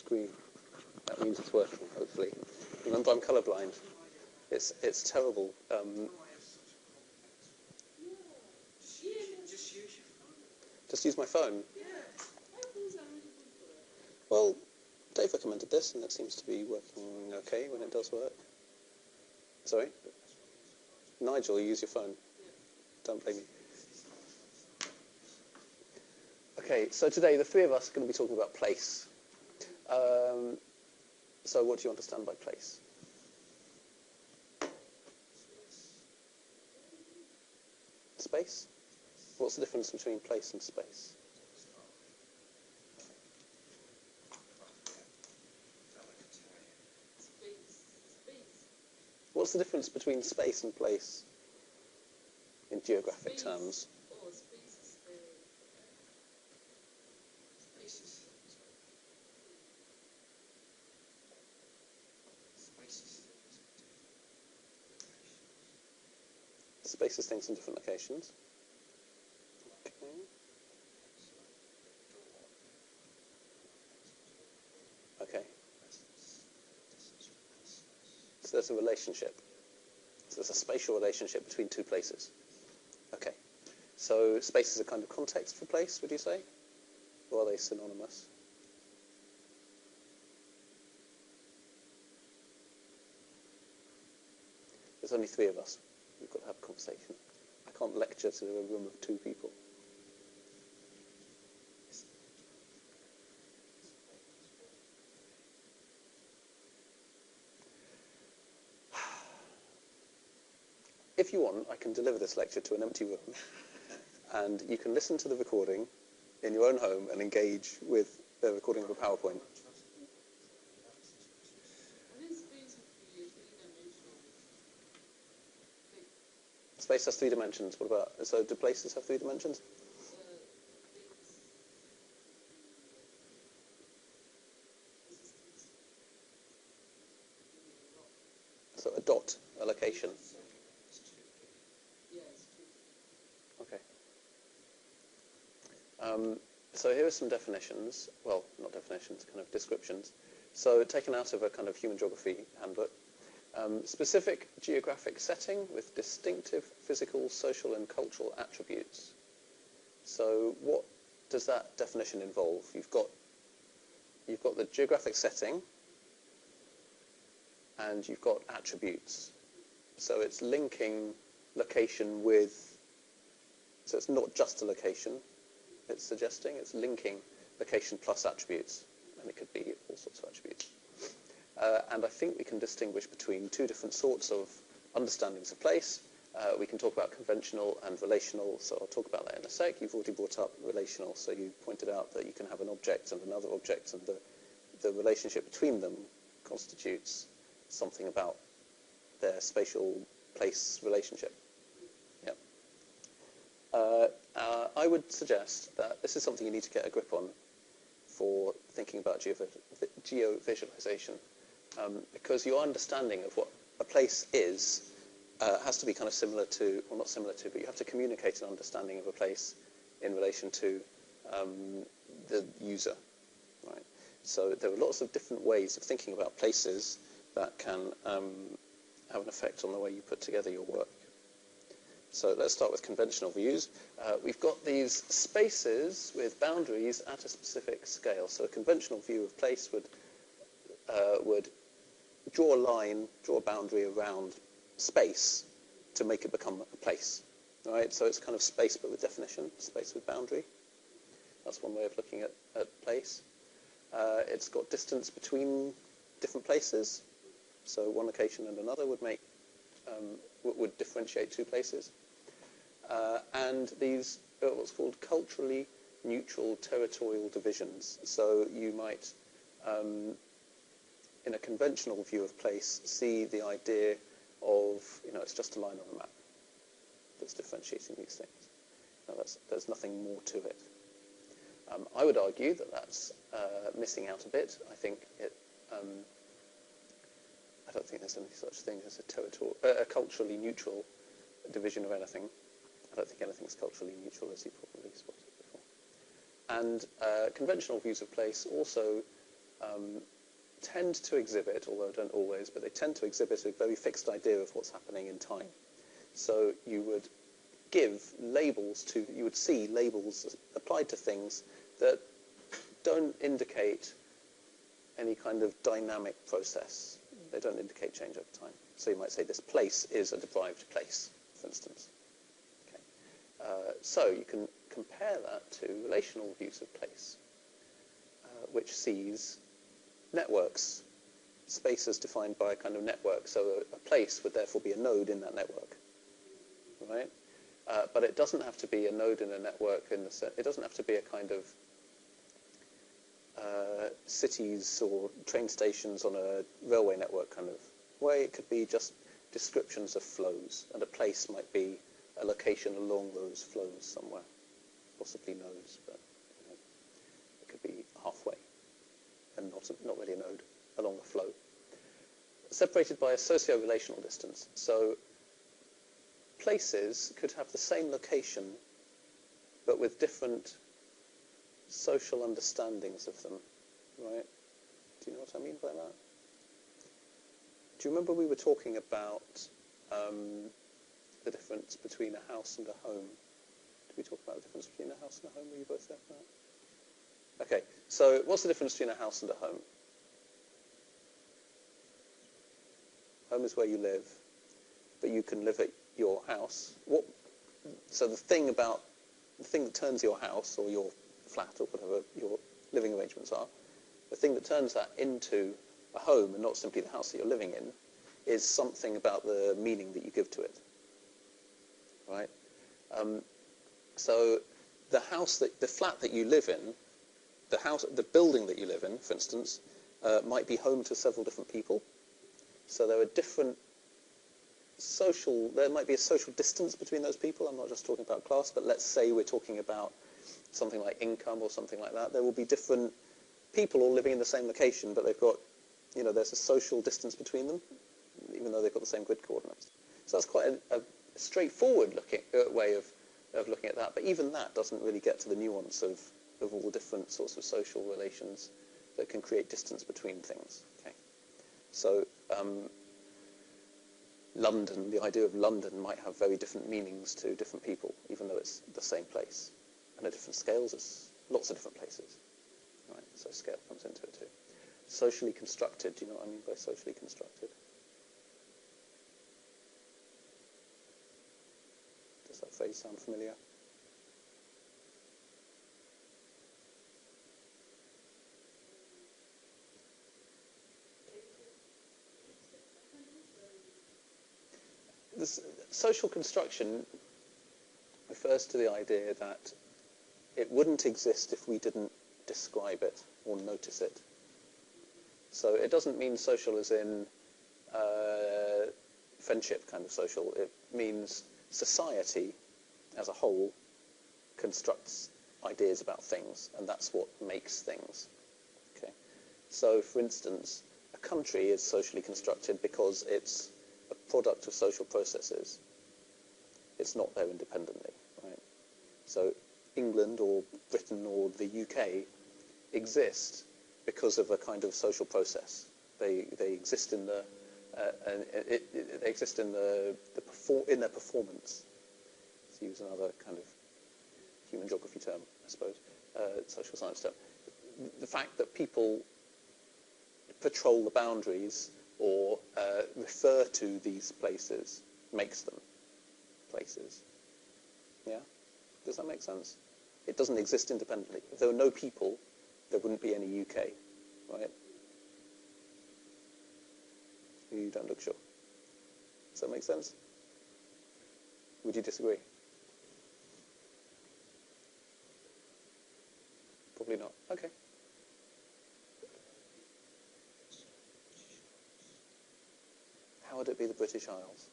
green. That means it's working, hopefully. Remember, I'm colourblind. It's terrible. Just use my phone. Well, Dave recommended this, and it seems to be working okay when it does work. Sorry? Nigel, use your phone. Don't blame me. Okay, so today the three of us are going to be talking about place. So what do you understand by place? Space? What's the difference between place and space? What's the difference between space and place in geographic terms? Space is things in different locations. Okay. Okay. So there's a relationship. So there's a spatial relationship between two places. Okay. So space is a kind of context for place, would you say? Or are they synonymous? There's only three of us. We've got to have a conversation. I can't lecture to a room of two people. If you want, I can deliver this lecture to an empty room, and you can listen to the recording in your own home and engage with the recording of a PowerPoint. Space has three dimensions. What about, so do places have three dimensions? So a dot, a location. Okay. So here are some definitions. Well, not definitions, kind of descriptions. So taken out of a kind of human geography handbook. Specific geographic setting with distinctive physical, social and cultural attributes. So what does that definition involve? You've got the geographic setting and you've got attributes. So it's linking location with, so it's not just a location, it's suggesting, it's linking location plus attributes, and it could be all sorts of attributes. And I think we can distinguish between two different sorts of understandings of place. We can talk about conventional and relational, so I'll talk about that in a sec. You've already brought up relational, so you pointed out that you can have an object and another object, and the relationship between them constitutes something about their spatial place relationship. Yeah. I would suggest that this is something you need to get a grip on for thinking about geovisualization. Because your understanding of what a place is has to be kind of similar to, well, not similar to, but you have to communicate an understanding of a place in relation to the user, right? So there are lots of different ways of thinking about places that can have an effect on the way you put together your work. So let's start with conventional views. We've got these spaces with boundaries at a specific scale. So a conventional view of place would draw a line, draw a boundary around space to make it become a place. Right? So it's kind of space but with definition, space with boundary. That's one way of looking at place. It's got distance between different places. So one location and another would differentiate two places. And these are what's called culturally neutral territorial divisions. So you might, in a conventional view of place, see the idea of, it's just a line on a map that's differentiating these things. Now there's nothing more to it. I would argue that that's missing out a bit. I think I don't think there's any such thing as a culturally neutral division of anything. I don't think anything's culturally neutral, as you probably spotted before. And conventional views of place also tend to exhibit, although don't always, but they tend to exhibit a very fixed idea of what's happening in time. So you would you would see labels applied to things that don't indicate any kind of dynamic process. They don't indicate change over time. So you might say this place is a deprived place, for instance. Okay. So you can compare that to relational views of place, which sees networks, spaces defined by a kind of network. So a place would therefore be a node in that network, right? But it doesn't have to be a node in a network. It doesn't have to be a kind of cities or train stations on a railway network kind of way. It could be just descriptions of flows, and a place might be a location along those flows somewhere, possibly nodes, but it could be halfway and not really a node along the flow. Separated by a socio-relational distance. So places could have the same location, but with different social understandings of them, right? Do you know what I mean by that? Do you remember we were talking about the difference between a house and a home? Did we talk about the difference between a house and a home? Were you both there for that? Okay, so what's the difference between a house and a home? Home is where you live, but you can live at your house. So the thing that turns your house or your flat or whatever your living arrangements are, the thing that turns that into a home and not simply the house that you're living in is something about the meaning that you give to it, right? So the flat that you live in, the building that you live in, for instance, might be home to several different people. So there might be a social distance between those people. I'm not just talking about class, but let's say we're talking about something like income or something like that. There will be different people all living in the same location, but they've got, there's a social distance between them, even though they've got the same grid coordinates. So that's quite a straightforward way of looking at that. But even that doesn't really get to the nuance of all the different sorts of social relations that can create distance between things. Okay. So London, the idea of London might have very different meanings to different people, even though it's the same place. And at different scales, there's lots of different places. Right? So scale comes into it too. Socially constructed, do you know what I mean by socially constructed? Does that phrase sound familiar? This social construction refers to the idea that it wouldn't exist if we didn't describe it or notice it. So it doesn't mean social as in friendship kind of social. It means society as a whole constructs ideas about things, and that's what makes things. Okay. So, for instance, a country is socially constructed because it's a product of social processes. It's not there independently, right? So England or Britain or the UK exist because of a kind of social process. They exist in in their performance. To use another kind of human geography term, I suppose, social science term. The fact that people patrol the boundaries or refer to these places makes them places. Yeah? Does that make sense? It doesn't exist independently. If there were no people, there wouldn't be any UK, right? You don't look sure. Does that make sense? Would you disagree? Probably not. Okay. How would it be the British Isles?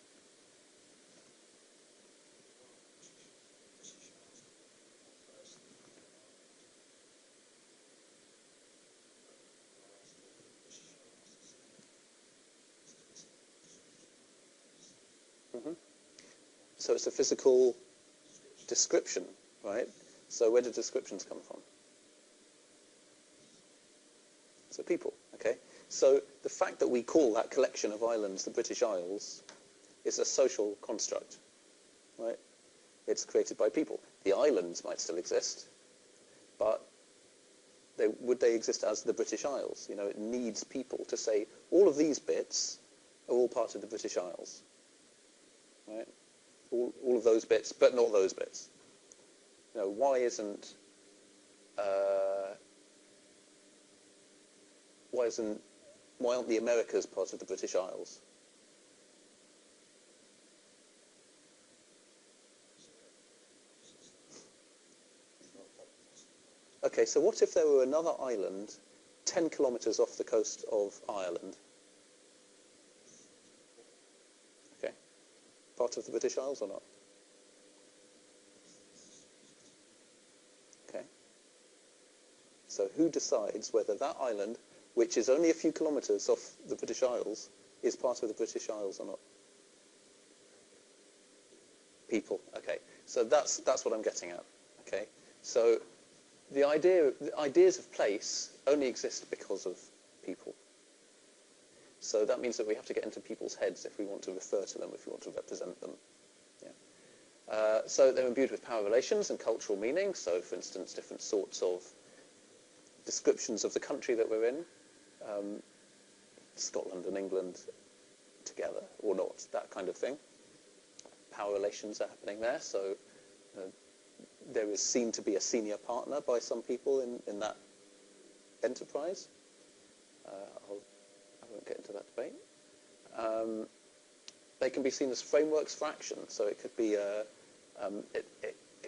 Mm-hmm. So it's a physical description, right? So where do descriptions come from? So people, okay? So the fact that we call that collection of islands the British Isles is a social construct, right? It's created by people. The islands might still exist, but would they exist as the British Isles? You know, it needs people to say, all of these bits are all part of the British Isles, right? All of those bits, but not those bits. You know, why aren't the Americas part of the British Isles? Okay, so what if there were another island 10 kilometres off the coast of Ireland? Okay, part of the British Isles or not? Okay, so who decides whether that island, which is only a few kilometres off the British Isles, is part of the British Isles or not? People. Okay, so that's what I'm getting at. Okay, so the ideas of place only exist because of people. So that means that we have to get into people's heads if we want to refer to them, if we want to represent them. Yeah. So they're imbued with power relations and cultural meaning. So, for instance, different sorts of descriptions of the country that we're in, Scotland and England together or not, that kind of thing. Power relations are happening there. So there is seen to be a senior partner by some people in that enterprise. I won't get into that debate. They can be seen as frameworks for action. So it could be it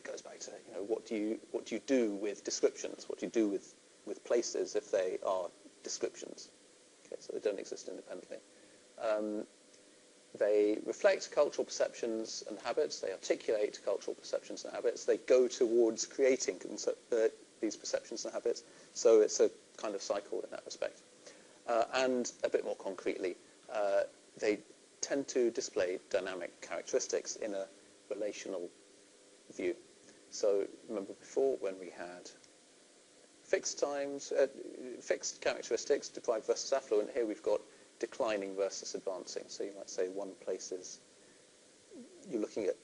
goes back to, you know, what do you do with descriptions? What do you do with places if they are descriptions? Okay, so they don't exist independently. They reflect cultural perceptions and habits. They articulate cultural perceptions and habits. They go towards creating these perceptions and habits. So it's a kind of cycle in that respect. And a bit more concretely, they tend to display dynamic characteristics in a relational view. So remember before when we had fixed times, fixed characteristics, deprived versus affluent. Here we've got declining versus advancing. So you might say one place is, you're looking at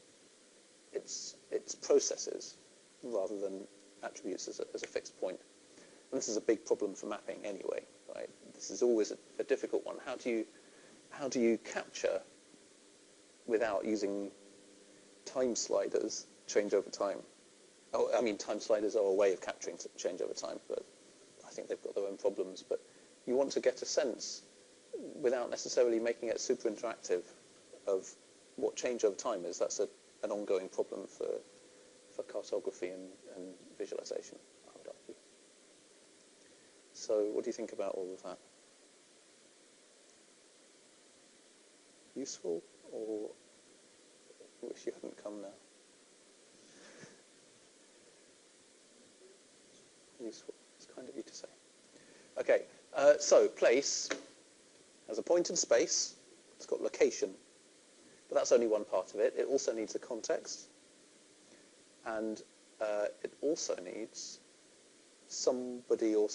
its processes rather than attributes as a fixed point. And this is a big problem for mapping anyway, right? This is always a difficult one. How do you capture without using time sliders change over time? Oh, I mean, time sliders are a way of capturing change over time, but I think they've got their own problems. But you want to get a sense without necessarily making it super interactive of what change over time is. That's an ongoing problem for cartography and visualization, I would argue. So what do you think about all of that? Useful, or wish you hadn't come now? Useful. It's kind of you to say. Okay, so place has a point in space. It's got location, but that's only one part of it. It also needs a context, and it also needs somebody or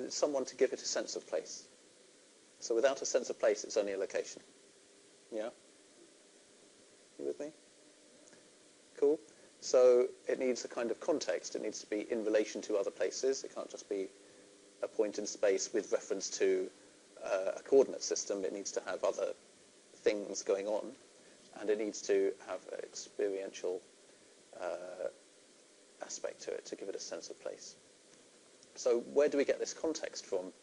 someone to give it a sense of place. So without a sense of place, it's only a location. Yeah? You with me? Cool. So it needs a kind of context. It needs to be in relation to other places. It can't just be a point in space with reference to a coordinate system. It needs to have other things going on, and it needs to have an experiential aspect to it to give it a sense of place. So where do we get this context from?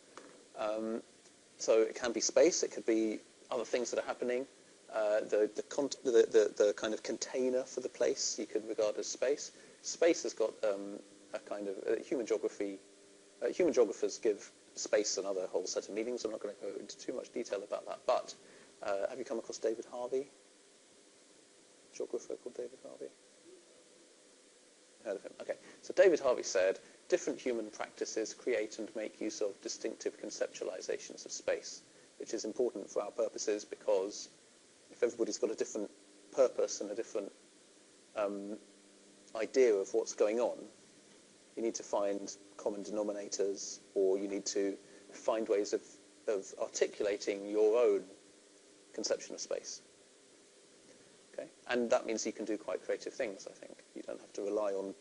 So it can be space. It could be other things that are happening. The kind of container for the place you could regard as space. Space has got a kind of human geography. Human geographers give space another whole set of meanings. I'm not going to go into too much detail about that. But have you come across David Harvey? Geographer called David Harvey. Heard of him? Okay. So David Harvey said, different human practices create and make use of distinctive conceptualizations of space, which is important for our purposes because if everybody's got a different purpose and a different idea of what's going on, you need to find common denominators, or you need to find ways of articulating your own conception of space. Okay? And that means you can do quite creative things, I think. You don't have to rely on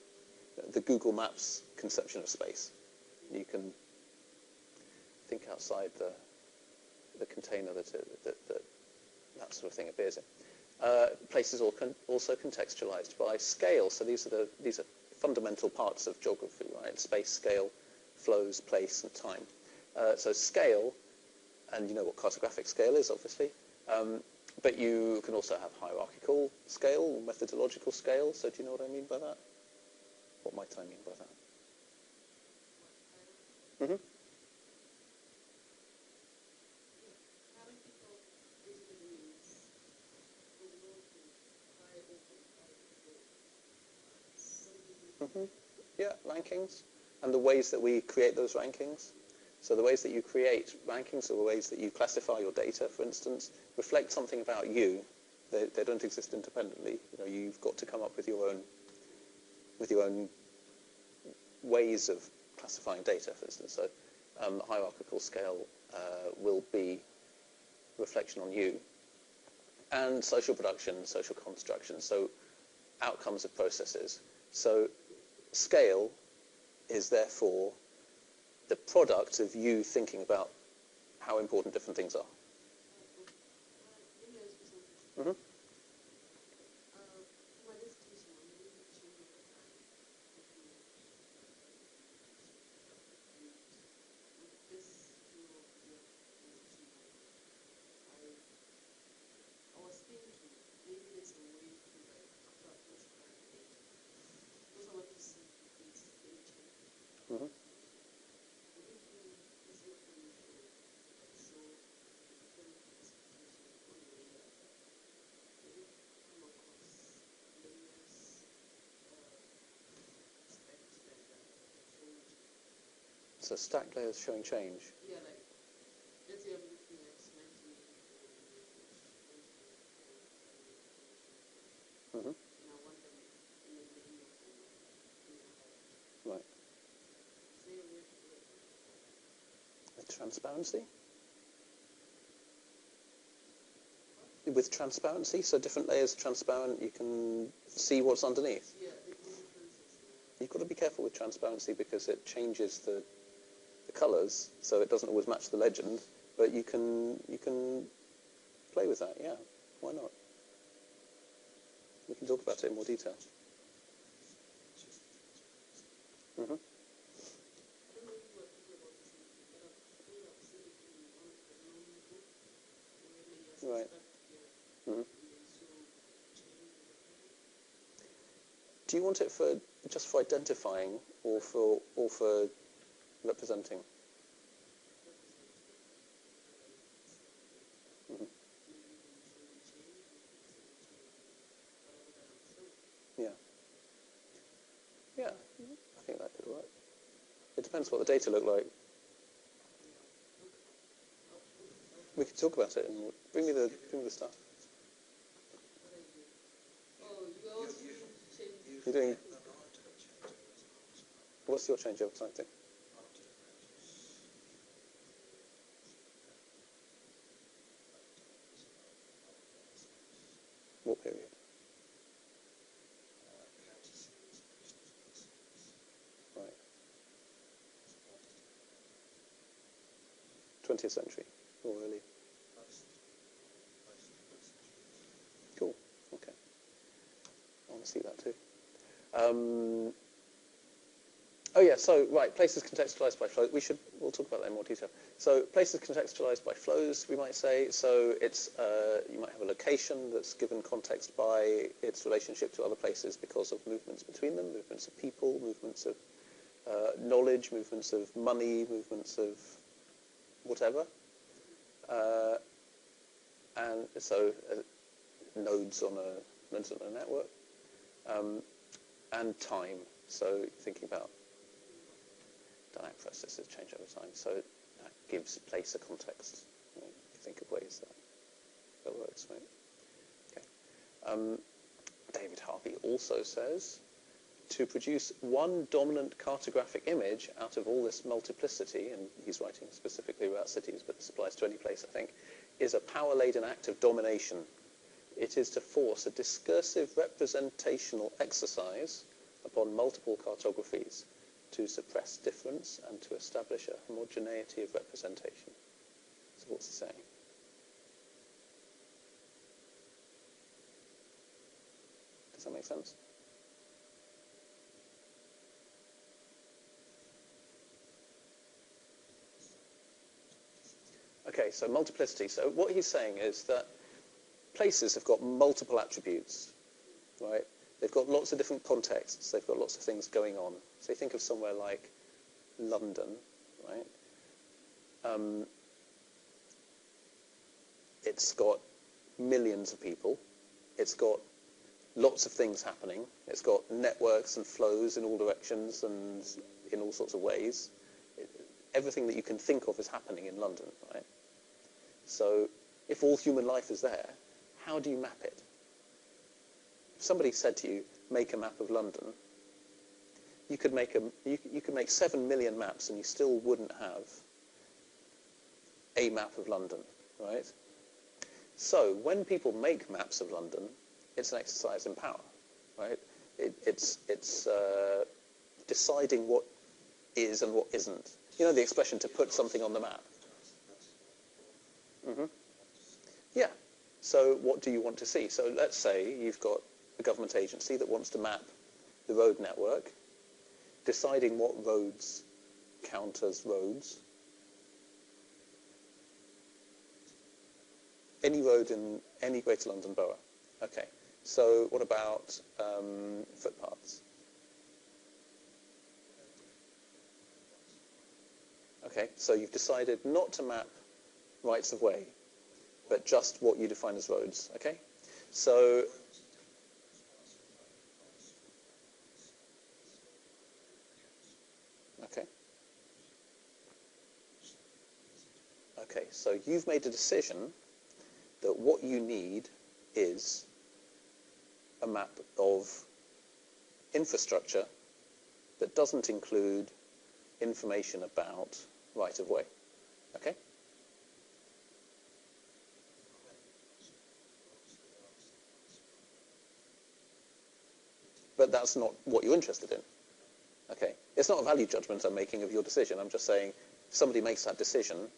the Google Maps conception of space. You can think outside the container that sort of thing appears in. Place is also contextualized by scale. So these are fundamental parts of geography, right? Space, scale, flows, place, and time. So scale, and you know what cartographic scale is, obviously. But you can also have hierarchical scale, methodological scale. So do you know what I mean by that? What might I mean by that? Mm-hmm. Mm-hmm. Yeah, rankings, and the ways that we create those rankings. So the ways that you create rankings, or the ways that you classify your data, for instance, reflect something about you. They don't exist independently. You know, you've got to come up with your own ways of classifying data, for instance. So hierarchical scale will be reflection on you. And social production, social construction, so outcomes of processes. So scale is therefore the product of you thinking about how important different things are. Mm-hmm. Mm-hmm. So stack layers showing change. Yeah, like, let's say I'm looking at 1984. Mm-hmm. And I want them in a lane of Right. Is there a way to do it? With transparency? With transparency, so different layers are transparent, you can see what's underneath. Yeah, the influences. You've got to be careful with transparency because it changes the colours, so it doesn't always match the legend. But you can play with that. Yeah, why not? We can talk about it in more detail. Mm-hmm. I don't know if you were thinking about this, but I think I've seen it in one of the long book where layers are Right. stuck together Mm-hmm. and they show change over time. Do you want it for just for identifying or for representing? Mm-hmm. Yeah. Yeah, I think that could work. It depends what the data look like. We could talk about it and bring me the stuff. Oh, you also need to change. You're doing. What's your changeover time thing? What period? Right. 20th century or early. Cool. Okay. I want to see that too. Oh yeah. So right, places contextualized by flows. We'll talk about that in more detail. So places contextualized by flows, we might say. So it's you might have a location that's given context by its relationship to other places because of movements between them, movements of people, movements of knowledge, movements of money, movements of whatever. And so nodes on a network, and time. So thinking about dynamic processes change over time. So that gives place a context. You know, think of ways that works, right? Okay. David Harvey also says to produce one dominant cartographic image out of all this multiplicity, and he's writing specifically about cities, but this applies to any place, I think, is a power-laden act of domination. It is to force a discursive representational exercise upon multiple cartographies to suppress difference and to establish a homogeneity of representation. So what's he saying? Does that make sense? Okay, so multiplicity. So what he's saying is that places have got multiple attributes, right? They've got lots of different contexts. They've got lots of things going on. So you think of somewhere like London, right? It's got millions of people. It's got lots of things happening. It's got networks and flows in all directions and in all sorts of ways. Everything that you can think of is happening in London, right? So if all human life is there, how do you map it? If somebody said to you, make a map of London, you could make 7 million maps and you still wouldn't have a map of London, right? So when people make maps of London, it's an exercise in power, right? It's deciding what is and what isn't. You know the expression to put something on the map? Mm-hmm. Yeah. So what do you want to see? So let's say you've got a government agency that wants to map the road network, deciding what roads count as roads. Any road in any Greater London borough. Okay. So what about footpaths? Okay. So you've decided not to map rights of way, but just what you define as roads. Okay. So okay. Okay. So you've made a decision that what you need is a map of infrastructure that doesn't include information about right of way. Okay? But that's not what you're interested in. Okay? It's not a value judgment I'm making of your decision. I'm just saying somebody makes that decision,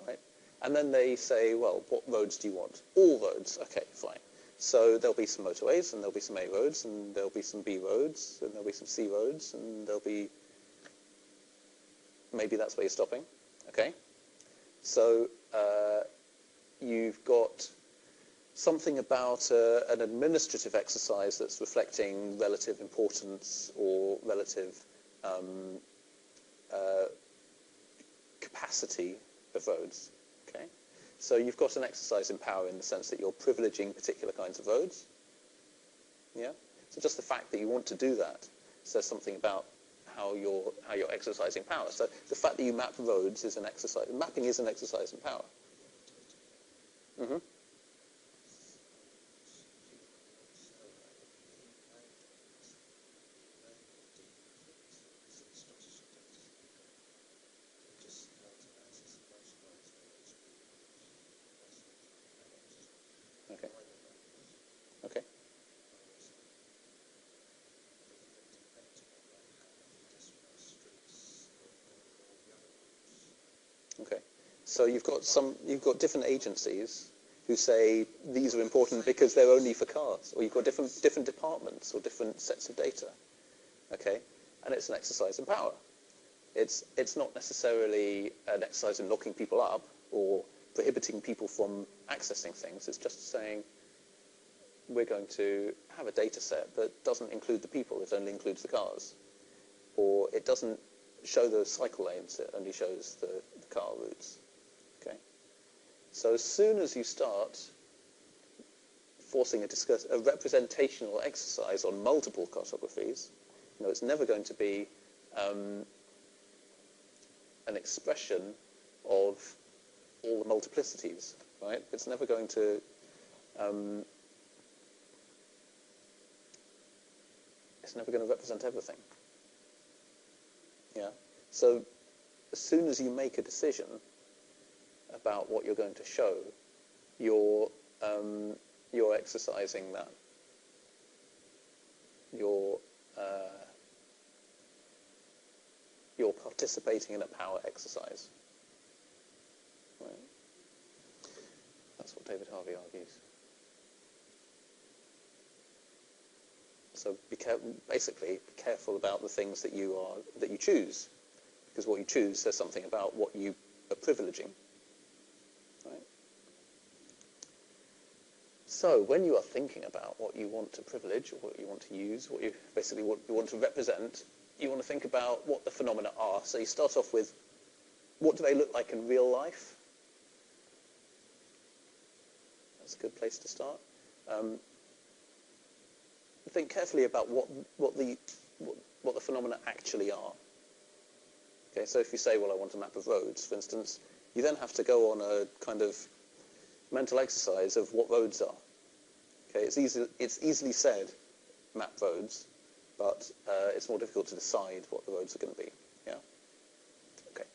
right? And then they say, well, what roads do you want? All roads. Okay, fine. So there'll be some motorways, and there'll be some A roads, and there'll be some B roads, and there'll be some C roads, and there'll be... Maybe that's where you're stopping. Okay? So you've got something about an administrative exercise that's reflecting relative importance or relative capacity of roads. Okay? So you've got an exercise in power in the sense that you're privileging particular kinds of roads. Yeah? So just the fact that you want to do that says something about how you're exercising power. So the fact that you map roads is an exercise. Mapping is an exercise in power. Mm-hmm. Okay. Okay. Okay. So you've got different agencies who say these are important because they're only for cars, or you've got different departments or different sets of data. Okay, and it's an exercise in power. It's not necessarily an exercise in locking people up or prohibiting people from accessing things. It's just saying we're going to have a data set that doesn't include the people, it only includes the cars. Or it doesn't show the cycle lanes, it only shows the car routes. Okay. So as soon as you start forcing a representational exercise on multiple cartographies, it's never going to be an expression of all the multiplicities, right? It's never going to it's never going to represent everything. Yeah. So as soon as you make a decision about what you're going to show, you're exercising that. You're participating in a power exercise. Right? That's what David Harvey argues. So basically, be careful about the things that you choose, because what you choose says something about what you are privileging. Right? So when you are thinking about what you want to privilege, or what you want to use, what you want to represent, you want to think about what the phenomena are. So you start off with, what do they look like in real life? That's a good place to start. Think carefully about what the phenomena actually are. Okay, so if you say, well, I want a map of roads, for instance, you then have to go on a kind of mental exercise of what roads are. Okay, it's easily said, map roads, but it's more difficult to decide what the roads are going to be. Yeah. Okay.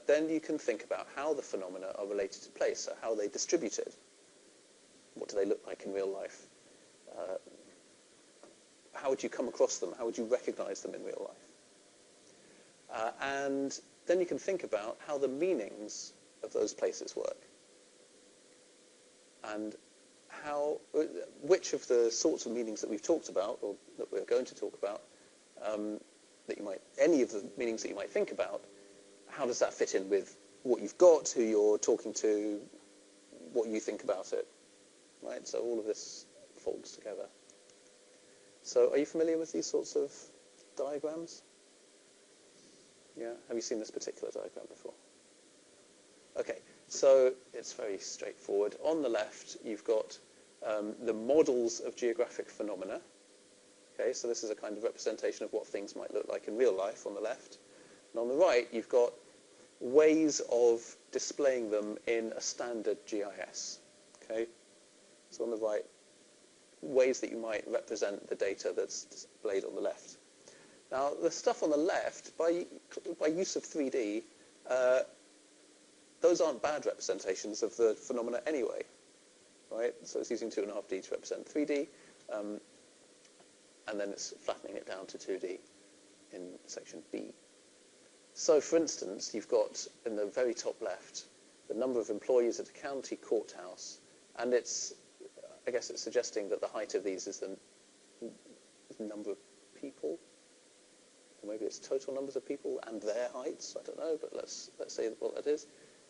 Then you can think about how the phenomena are related to place, so how are they distributed? What do they look like in real life? How would you come across them? How would you recognize them in real life? And then you can think about how the meanings of those places work. And which of the sorts of meanings that we've talked about, or that we're going to talk about, any of the meanings that you might think about, how does that fit in with what you've got, who you're talking to, what you think about it? Right? So all of this folds together. So are you familiar with these sorts of diagrams? Yeah? Have you seen this particular diagram before? Okay, so it's very straightforward. On the left, you've got the models of geographic phenomena. Okay, so this is a kind of representation of what things might look like in real life on the left. And on the right, you've got ways of displaying them in a standard GIS. Okay, so on the right, ways that you might represent the data that's displayed on the left. Now, the stuff on the left, by use of 3D, those aren't bad representations of the phenomena anyway, right? So it's using 2.5D to represent 3D, and then it's flattening it down to 2D in section B. So, for instance, you've got, in the very top left, the number of employees at a county courthouse, and I guess it's suggesting that the height of these is the number of people, or maybe it's total numbers of people and their heights. I don't know, but let's say what that is,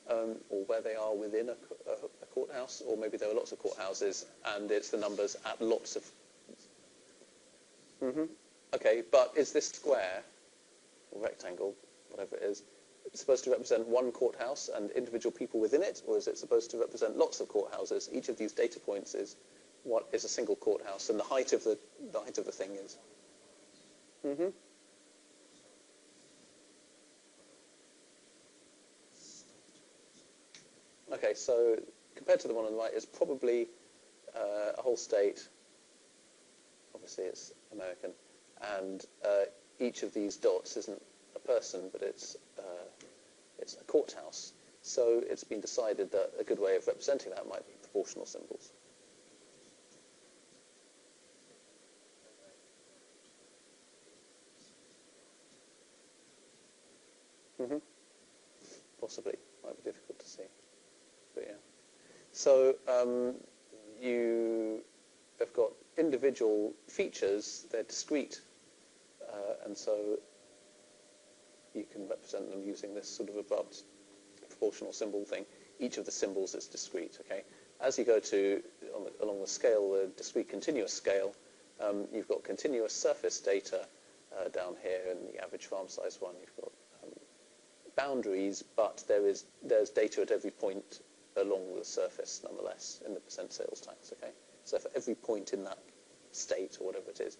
or where they are within a courthouse, or maybe there are lots of courthouses and it's the numbers at lots of. Okay, but is this square or rectangle, whatever it is, supposed to represent one courthouse and individual people within it, or is it supposed to represent lots of courthouses? Each of these data points is what is a single courthouse, and the height of the thing is. Okay, so compared to the one on the right, it's probably a whole state. Obviously, it's American, and each of these dots isn't a person, but it's a courthouse. So it's been decided that a good way of representing that might be proportional symbols. Possibly. Might be difficult to see. But yeah. So you have got individual features, they're discrete, and so you can represent them using this sort of abrupt proportional symbol thing. Each of the symbols is discrete, okay? As you go along the scale, the discrete continuous scale, you've got continuous surface data down here in the average farm size one. You've got boundaries, but there's data at every point along the surface nonetheless in the percent sales tax, okay? So for every point in that state or whatever it is,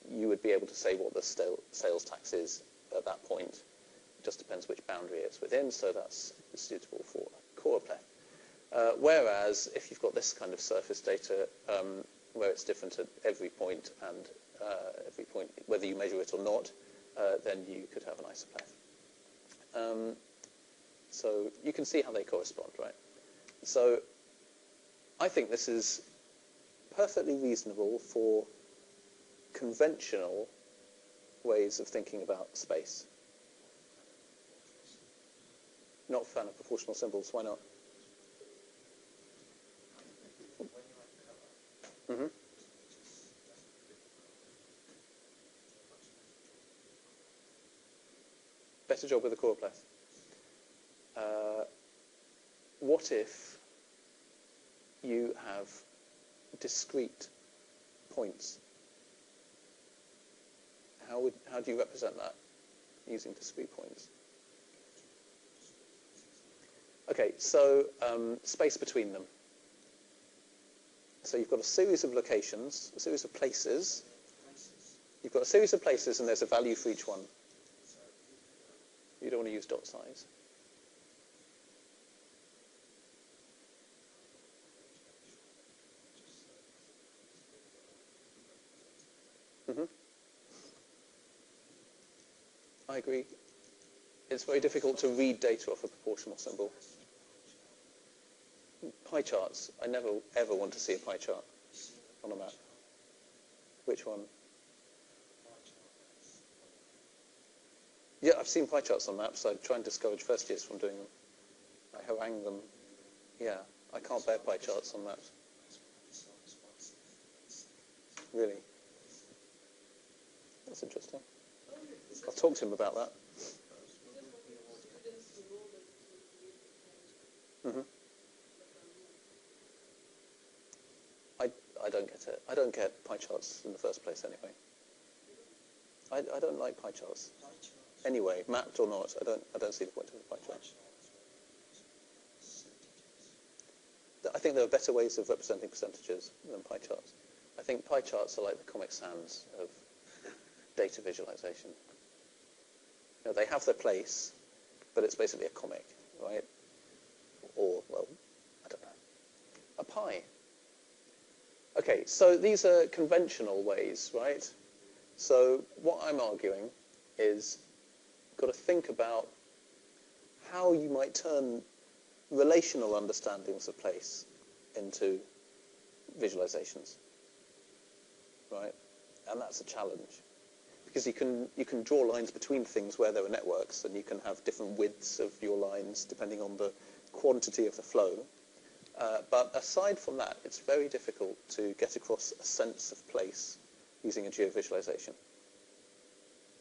you would be able to say what the sales tax is at that point. It just depends which boundary it's within, so that's suitable for choropleth. Whereas if you've got this kind of surface data where it's different at every point and every whether you measure it or not, then you could have an isopleth. So you can see how they correspond, right? So I think this is perfectly reasonable for conventional ways of thinking about space. Not a fan of proportional symbols, why not? Mm-hmm. Better job with the choropleth. What if you have discrete points? How do you represent that using discrete points? Okay, so space between them. So you've got a series of locations, a series of places. You've got a series of places and there's a value for each one. You don't want to use dot size. Mm-hmm. I agree. It's very difficult to read data off a proportional symbol. Pie charts. I never, ever want to see a pie chart on a map. Which one? Yeah, I've seen pie charts on maps. I try and discourage first years from doing them. I harangue them. Yeah, I can't bear pie charts on maps. Really? That's interesting. I'll talk to him about that. Mm-hmm. I don't get it. I don't get pie charts in the first place anyway. I don't like pie charts. Anyway, mapped or not, I don't see the point of a pie chart. I think there are better ways of representing percentages than pie charts. I think pie charts are like the Comic Sans of data visualization. You know, they have their place, but it's basically a comic, right? Or, well, I don't know. A pie. Okay, so these are conventional ways, right? So what I'm arguing is you've got to think about how you might turn relational understandings of place into visualizations, right? And that's a challenge because you can draw lines between things where there are networks, and you can have different widths of your lines depending on the quantity of the flow. But aside from that, it's very difficult to get across a sense of place using a geovisualization.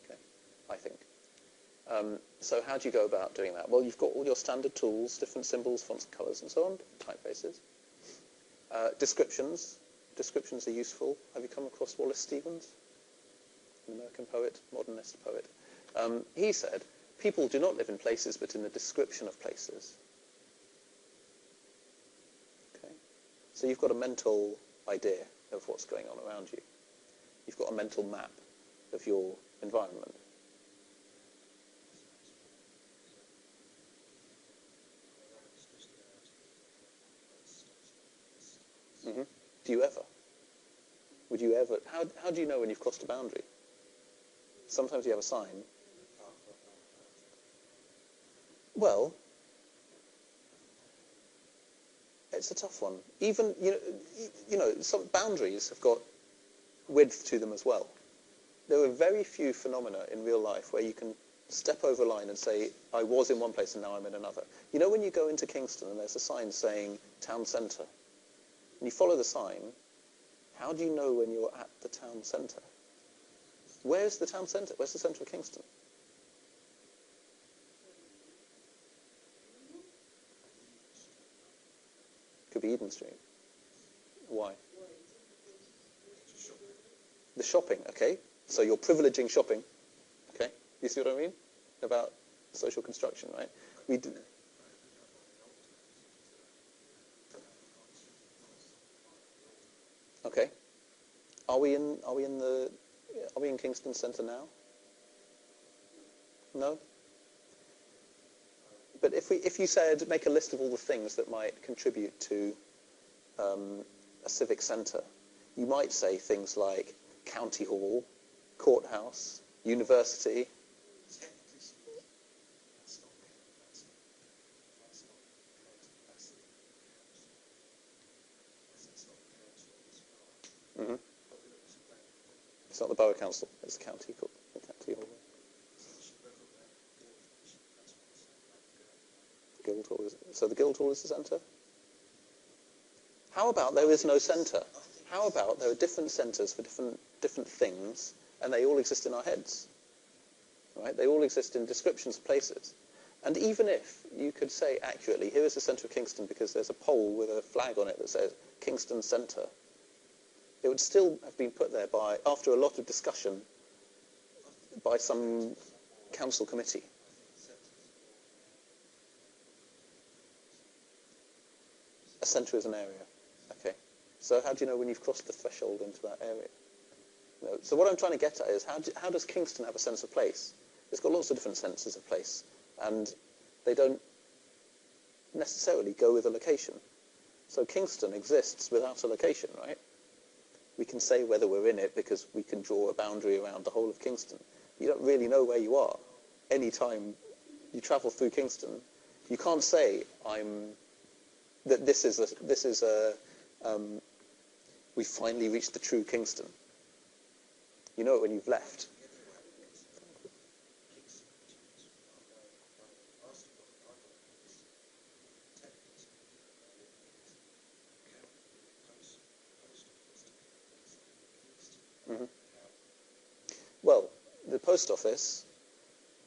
Okay, I think. So how do you go about doing that? Well, you've got all your standard tools, different symbols, fonts, and colors, and so on, typefaces. Descriptions. Descriptions are useful. Have you come across Wallace Stevens, an American poet, modernist poet? He said, people do not live in places, but in the description of places. Okay. So you've got a mental idea of what's going on around you. You've got a mental map of your environment. Mm-hmm. Do you ever? Would you ever? How do you know when you've crossed a boundary? Sometimes you have a sign. Well, it's a tough one. Even you know, some boundaries have got width to them as well. There are very few phenomena in real life where you can step over a line and say, I was in one place and now I'm in another. You know when you go into Kingston and there's a sign saying town centre, and you follow the sign, how do you know when you're at the town centre? Where's the town centre? Where's the centre of Kingston? Could be Eden Street. Why? The shopping, okay. So you're privileging shopping, okay. You see what I mean? About social construction, right? We do. Okay. Are we in Kingston Centre now? No? But if you said make a list of all the things that might contribute to a civic centre, you might say things like County Hall, courthouse, university. Technically speaking, that's not that's not compared to capacity of the council. Because it's not the council, it's borough. Hmm. But we look at planning point. It's not the borough council, it's the county. The county hall. Each local board, that's what it's like the Guildhall is, so the Guildhall is the centre? How about there is no centre? How about there are different centres for different things, and they all exist in our heads? Right? They all exist in descriptions of places. And even if you could say accurately, here is the centre of Kingston because there's a pole with a flag on it that says Kingston Centre, it would still have been put there after a lot of discussion by some council committee. A centre is an area. Okay. So how do you know when you've crossed the threshold into that area? No. So what I'm trying to get at is how does Kingston have a sense of place? It's got lots of different senses of place, and they don't necessarily go with a location. So Kingston exists without a location, right? We can say whether we're in it because we can draw a boundary around the whole of Kingston. You don't really know where you are. Any time you travel through Kingston, you can't say we finally reached the true Kingston. You know it when you've left. Mm-hmm. Well, the post office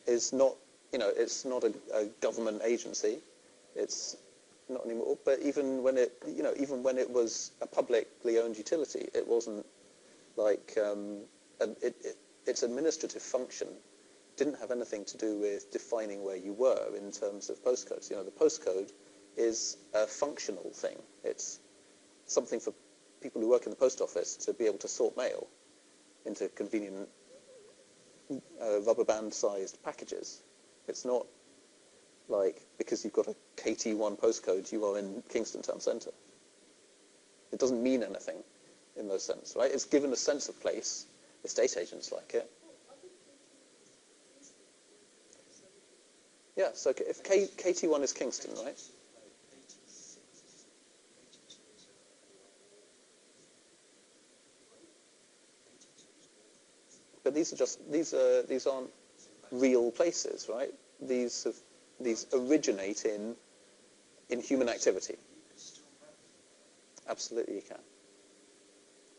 is not, it's not a government agency. It's not anymore. But even when it was a publicly owned utility, it wasn't like its administrative function didn't have anything to do with defining where you were in terms of postcodes. The postcode is a functional thing. It's something for people who work in the post office to be able to sort mail into convenient rubber band-sized packages. It's not like because you've got a KT1 postcode, you are in Kingston Town Centre. It doesn't mean anything in those sense, right? It's given a sense of place. Estate agents like it. Yeah, so if KT1 is Kingston, right? But these aren't real places, right? These originate in human activity. Absolutely, you can.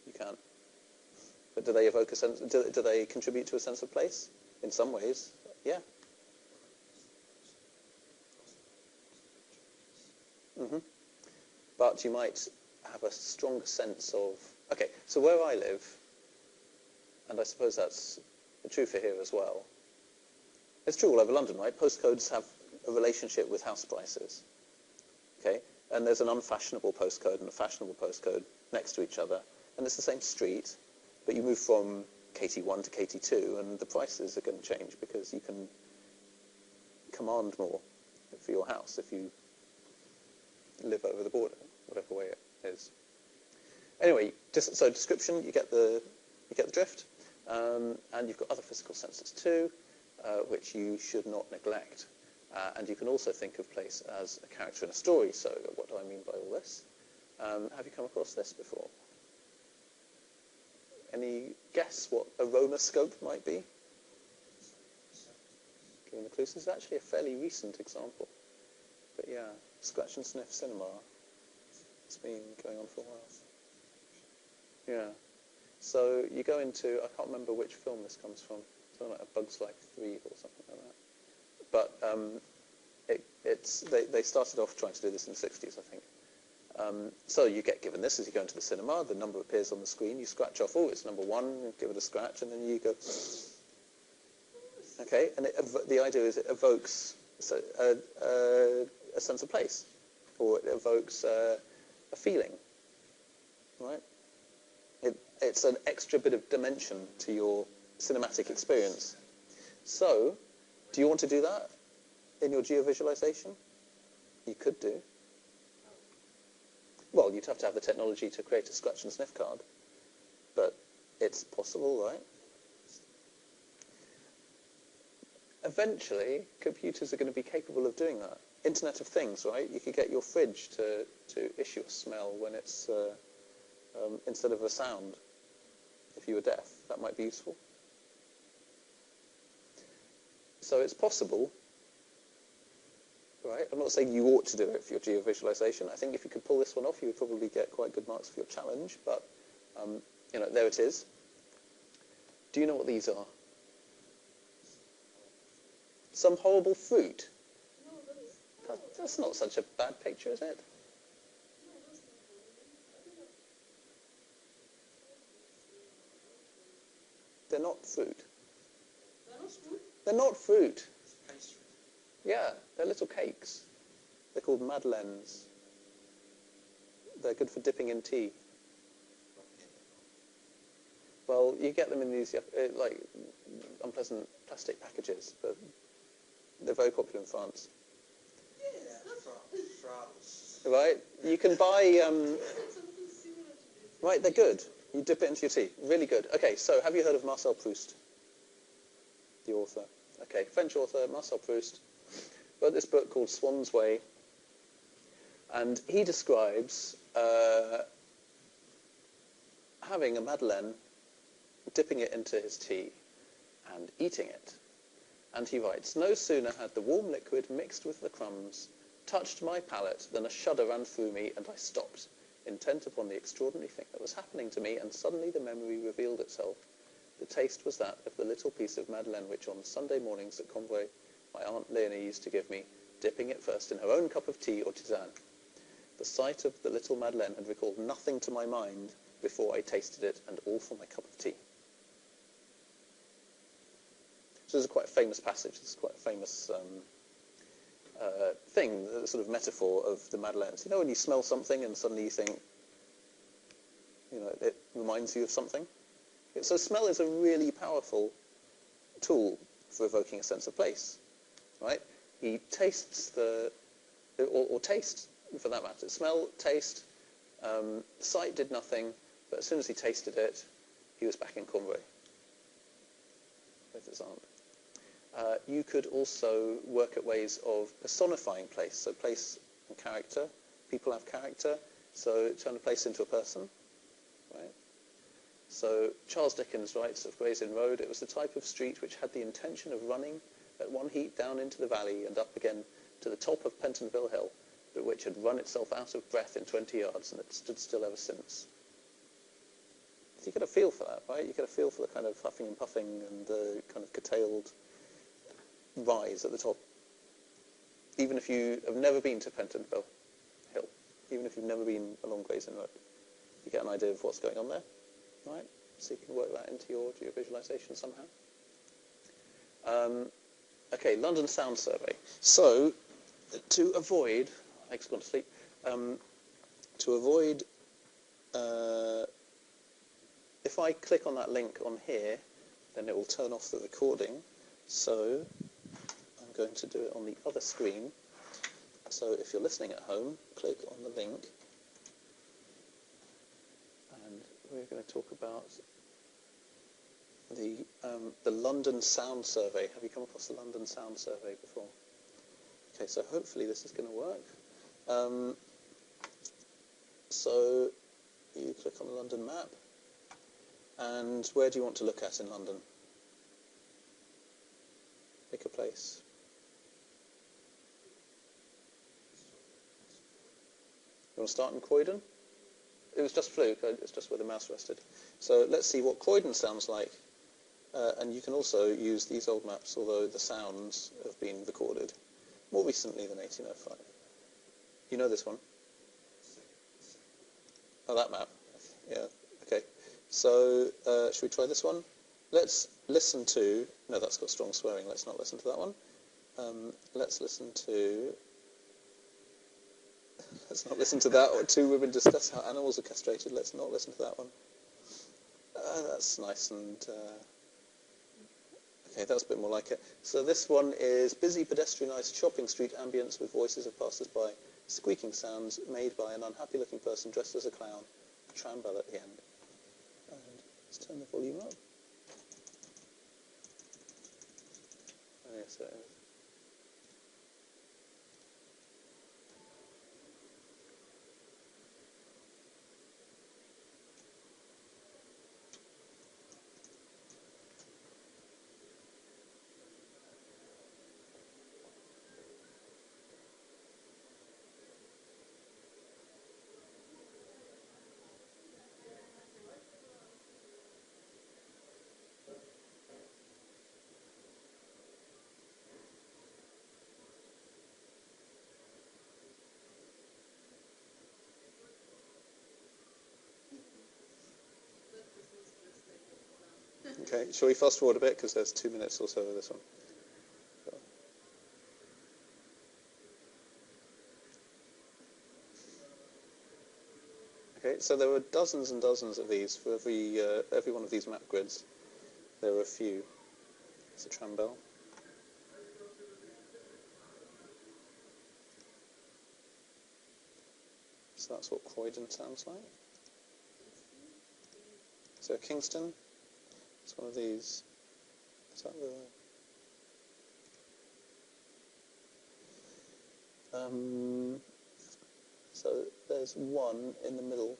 You can. But do they evoke a sense? Do they contribute to a sense of place? In some ways, yeah. Mm-hmm. But you might have a stronger sense of. Okay, so where I live, and I suppose that's true for here as well. It's true all over London, right? Postcodes have a relationship with house prices. Okay, and there's an unfashionable postcode and a fashionable postcode next to each other, and it's the same street, but you move from KT1 to KT2, and the prices are going to change because you can command more for your house if you live over the border, whatever way it is. Anyway, so description, you get the drift, and you've got other physical senses too, which you should not neglect. And you can also think of place as a character in a story. So what do I mean by all this? Have you come across this before? Any guess what a romascope might be? Given the clues, this is actually a fairly recent example. But yeah, Scratch and Sniff Cinema. It's been going on for a while. Yeah. So you go into, I can't remember which film this comes from. Something like A Bug's Life 3 or something like that. But they started off trying to do this in the 60s, I think. So you get given this as you go into the cinema. The number appears on the screen. You scratch off, oh, it's number 1. Give it a scratch, and then you go. Okay, and the idea is it evokes a sense of place, or it evokes a feeling, right? It's an extra bit of dimension to your cinematic experience. So, do you want to do that in your geovisualization? You could do. Well, you'd have to have the technology to create a scratch and sniff card, but it's possible, right? Eventually, computers are going to be capable of doing that. Internet of Things, right? You could get your fridge to issue a smell when it's instead of a sound. If you were deaf, that might be useful. So it's possible, right? I'm not saying you ought to do it for your geovisualization. I think if you could pull this one off, you would probably get quite good marks for your challenge. But there it is. Do you know what these are? Some horrible fruit. No, That's not such a bad picture, is it? no, that's not horrible. They're not fruit. They're not fruit. They're not fruit. It's pastry. Yeah, they're little cakes. They're called madeleines. They're good for dipping in tea. Well, you get them in these like unpleasant plastic packages, but they're very popular in France. Yeah, France. Right? You can buy. Something similar to this. Right, they're good. You dip it into your tea. Really good. Okay, so have you heard of Marcel Proust, the author? Okay, French author Marcel Proust wrote this book called Swan's Way, and he describes having a madeleine, dipping it into his tea, and eating it. And he writes, "No sooner had the warm liquid mixed with the crumbs touched my palate than a shudder ran through me, and I stopped, intent upon the extraordinary thing that was happening to me, and suddenly the memory revealed itself. The taste was that of the little piece of madeleine which on Sunday mornings at Convoy my Aunt Leonie used to give me, dipping it first in her own cup of tea or tisane. The sight of the little madeleine had recalled nothing to my mind before I tasted it, and all for my cup of tea." So this is quite a famous passage. This is quite a famous thing, the sort of metaphor of the madeleines. You know when you smell something and suddenly you think, it reminds you of something? So smell is a really powerful tool for evoking a sense of place, right? He tastes or taste, for that matter. Smell, taste, sight did nothing, but as soon as he tasted it, he was back in Convoy with his aunt. You could also work at ways of personifying place. So place and character. People have character. So turn a place into a person. Right? So Charles Dickens writes of Gray's Inn Road, "It was the type of street which had the intention of running at one heat down into the valley and up again to the top of Pentonville Hill, but which had run itself out of breath in 20 yards and had stood still ever since." So you get a feel for that, right? You get a feel for the kind of huffing and puffing and the kind of curtailed rise at the top. Even if you have never been to Pentonville Hill, even if you've never been along Gray's Inn Road, you get an idea of what's going on there, right? So you can work that into your geovisualization somehow. Okay, London Sound Survey. So to avoid, Meg's gone to sleep, to avoid, if I click on that link on here, then it will turn off the recording. So I'm going to do it on the other screen. So if you're listening at home, click on the link. And we're going to talk about the London Sound Survey. Have you come across the London Sound Survey before? Okay, so hopefully this is going to work. So you click on the London map. And where do you want to look at in London? Pick a place. You want to start in Croydon? It was just fluke, it's just where the mouse rested. So let's see what Croydon sounds like. And you can also use these old maps, although the sounds have been recorded more recently than 1805. You know this one? Oh, that map. Yeah, okay. So should we try this one? Let's listen to... No, that's got strong swearing. Let's not listen to that one. Let's listen to... Let's not listen to that. Or two women discuss how animals are castrated. Let's not listen to that one. That's nice and... Okay, that's a bit more like it. So this one is busy pedestrianised shopping street ambience with voices of passers-by, squeaking sounds made by an unhappy-looking person dressed as a clown, a tram bell at the end. And let's turn the volume up. Oh, yes, So okay, shall we fast forward a bit because there's 2 minutes or so of this one. Okay, so there were dozens and dozens of these. For every one of these map grids, there are a few. It's a tram bell. So that's what Croydon sounds like. So Kingston, it's one of these. Is that the... so there's one in the middle.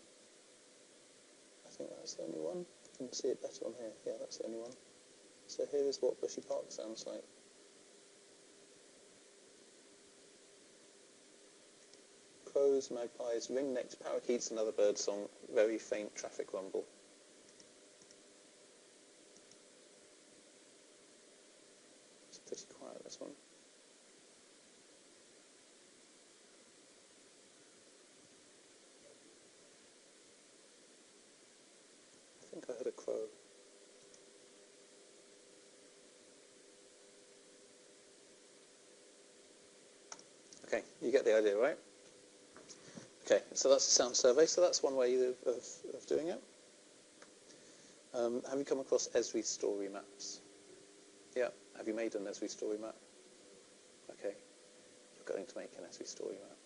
I think that's the only one. You can see it better on here. Yeah, that's the only one. So here is what Bushy Park sounds like. Crows, magpies, ring-necked parakeets and other bird song, very faint traffic rumble. It's pretty quiet, this one. I think I heard a crow. Okay, you get the idea, right? Okay, so that's a sound survey, so that's one way of doing it. Have you come across Esri story maps? Yeah, have you made an Esri story map? Okay, you're going to make an Esri story map.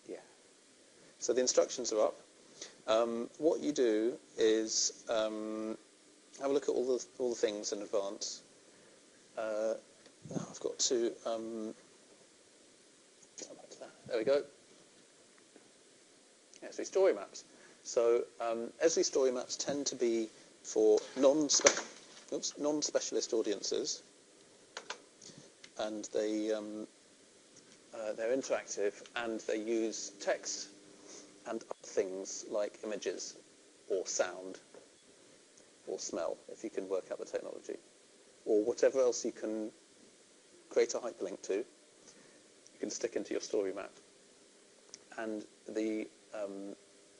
Yeah. So the instructions are up. What you do is have a look at all the things in advance. Now I've got to go back to that. There we go. Esri story maps. So Esri story maps tend to be for non-specialist audiences, and they're interactive, and they use text and other things like images or sound or smell, if you can work out the technology, or whatever else you can create a hyperlink to, you can stick into your story map. And the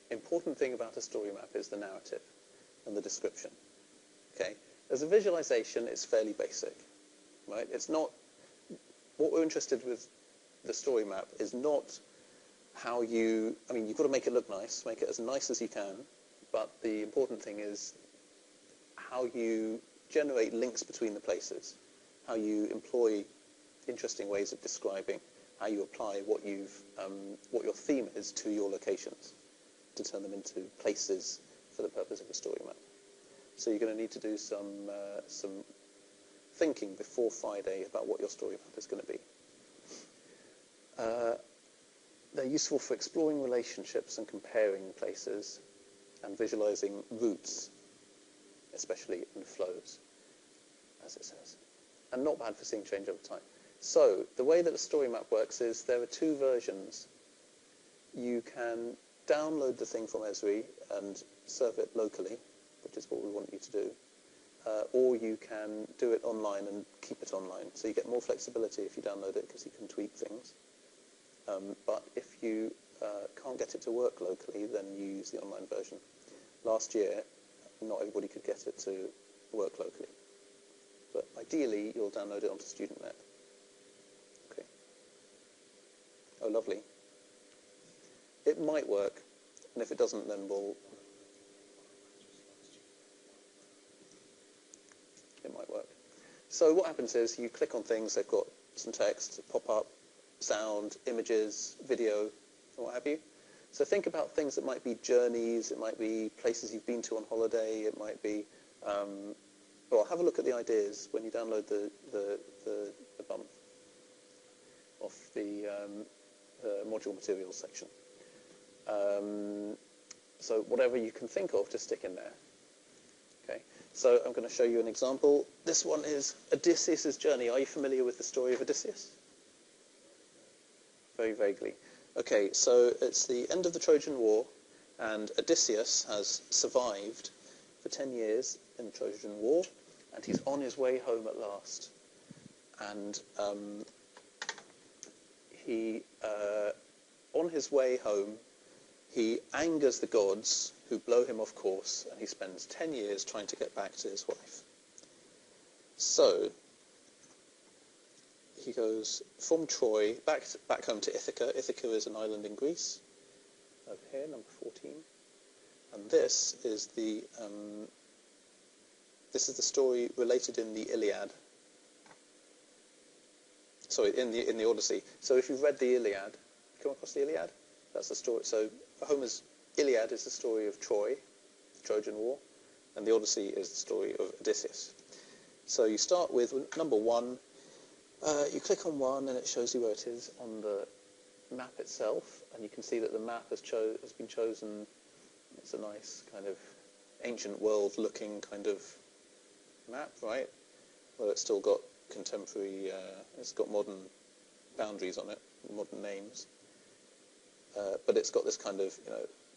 important thing about a story map is the narrative and the description. Okay, as a visualization, it's fairly basic, right? It's not, what we're interested with the story map is not how you've got to make it look nice, make it as nice as you can, but the important thing is how you generate links between the places, how you employ interesting ways of describing, how you apply what your theme is to your locations to turn them into places for the purpose of a story map. So you're going to need to do some thinking before Friday about what your story map is going to be. They're useful for exploring relationships and comparing places and visualizing routes, especially in flows, as it says. And not bad for seeing change over time. So the way that a story map works is there are two versions. You can download the thing from Esri and serve it locally, which is what we want you to do. Or you can do it online and keep it online. So you get more flexibility if you download it because you can tweak things. But if you can't get it to work locally, then you use the online version. Last year, not everybody could get it to work locally. But ideally, you'll download it onto StudentNet. Okay. Oh, lovely. It might work, and if it doesn't, then it might work. So what happens is you click on things, they've got some text, pop up, sound, images, video, and what have you. So think about things that might be journeys, it might be places you've been to on holiday, it might be, well, have a look at the ideas when you download the bump off the module materials section. So whatever you can think of, just stick in there. Okay. So I'm going to show you an example. This one is Odysseus' journey. Are you familiar with the story of Odysseus? Very vaguely. Okay, so it's the end of the Trojan War, and Odysseus has survived for 10 years in the Trojan War, and he's on his way home at last. And on his way home, he angers the gods who blow him off course, and he spends 10 years trying to get back to his wife. So he goes from Troy back home to Ithaca. Ithaca is an island in Greece. Over here, number 14. And this is the story related in the Iliad. Sorry, in the Odyssey. So if you've read the Iliad, come across the Iliad? That's the story. So Homer's Iliad is the story of Troy, the Trojan War, and the Odyssey is the story of Odysseus. So you start with number 1. You click on 1 and it shows you where it is on the map itself, and you can see that the map has been chosen. It's a nice kind of ancient world looking kind of map, right? Well, it's still got contemporary, it's got modern boundaries on it, modern names, but it's got this kind of,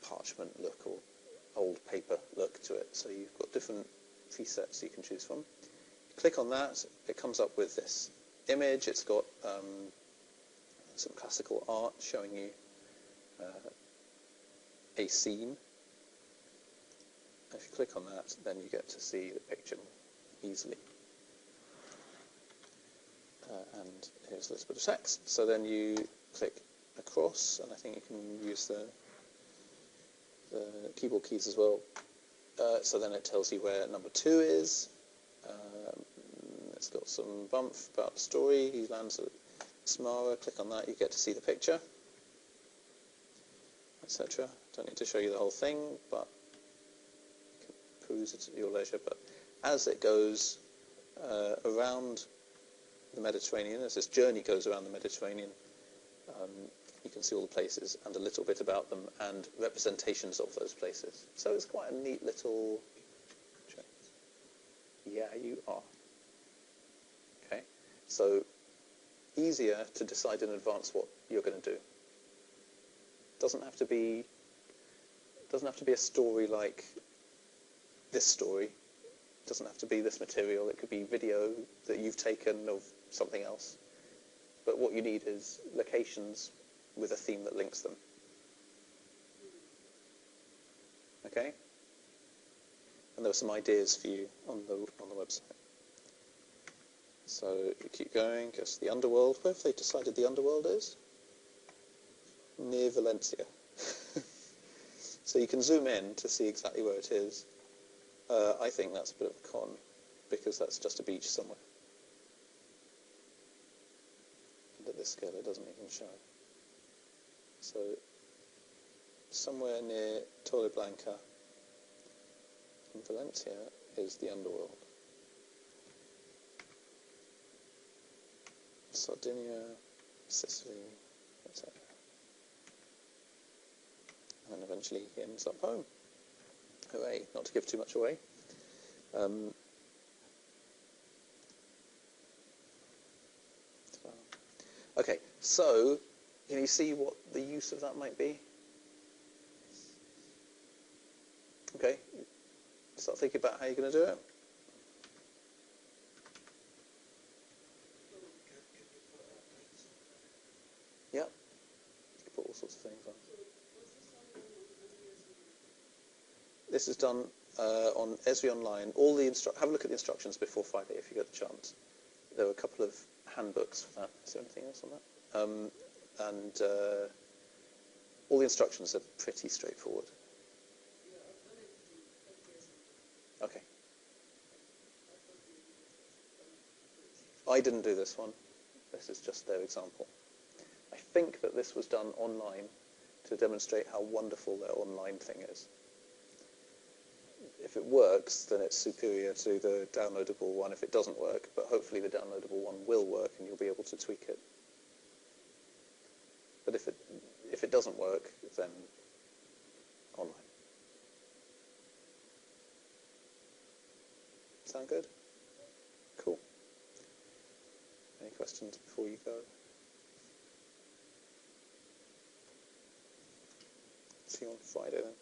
parchment look or old paper look to it. So you've got different presets you can choose from. Click on that, it comes up with this image. It's got some classical art showing you a scene. If you click on that, then you get to see the picture easily. And here's a little bit of text. So then you click across, and I think you can use the keyboard keys as well. So then it tells you where number 2 is. It's got some bump about the story. He lands at Smara. Click on that, you get to see the picture, etc. Don't need to show you the whole thing, but you can peruse it at your leisure. But as it goes around the Mediterranean, as this journey goes around the Mediterranean, you can see all the places and a little bit about them and representations of those places. So it's quite a neat little... Yeah, you are. Okay, so easier to decide in advance what you're going to do. Doesn't have to be a story like this story. Doesn't have to be this material. It could be video that you've taken of something else. But what you need is locations with a theme that links them. Okay? And there were some ideas for you on the website. So you keep going, goes to the underworld. Where have they decided the underworld is? Near Valencia. So you can zoom in to see exactly where it is. I think that's a bit of a con, because that's just a beach somewhere. And at this scale it doesn't even show. So somewhere near Torreblanca in Valencia is the underworld. Sardinia, Sicily, etc. And eventually he ends up home. Hooray, not to give too much away. Okay, so can you see what the use of that might be? Okay, start thinking about how you're going to do it. Yeah, you can put all sorts of things on. This is done on Esri Online. Have a look at the instructions before Friday if you get the chance. There were a couple of handbooks for that. Is there anything else on that? And all the instructions are pretty straightforward. Okay. I didn't do this one. This is just their example. I think that this was done online to demonstrate how wonderful their online thing is. if it works, then it's superior to the downloadable one if it doesn't work, but hopefully the downloadable one will work and you'll be able to tweak it. But if it doesn't work, then online. Sound good? Cool. Any questions before you go? See you on Friday then.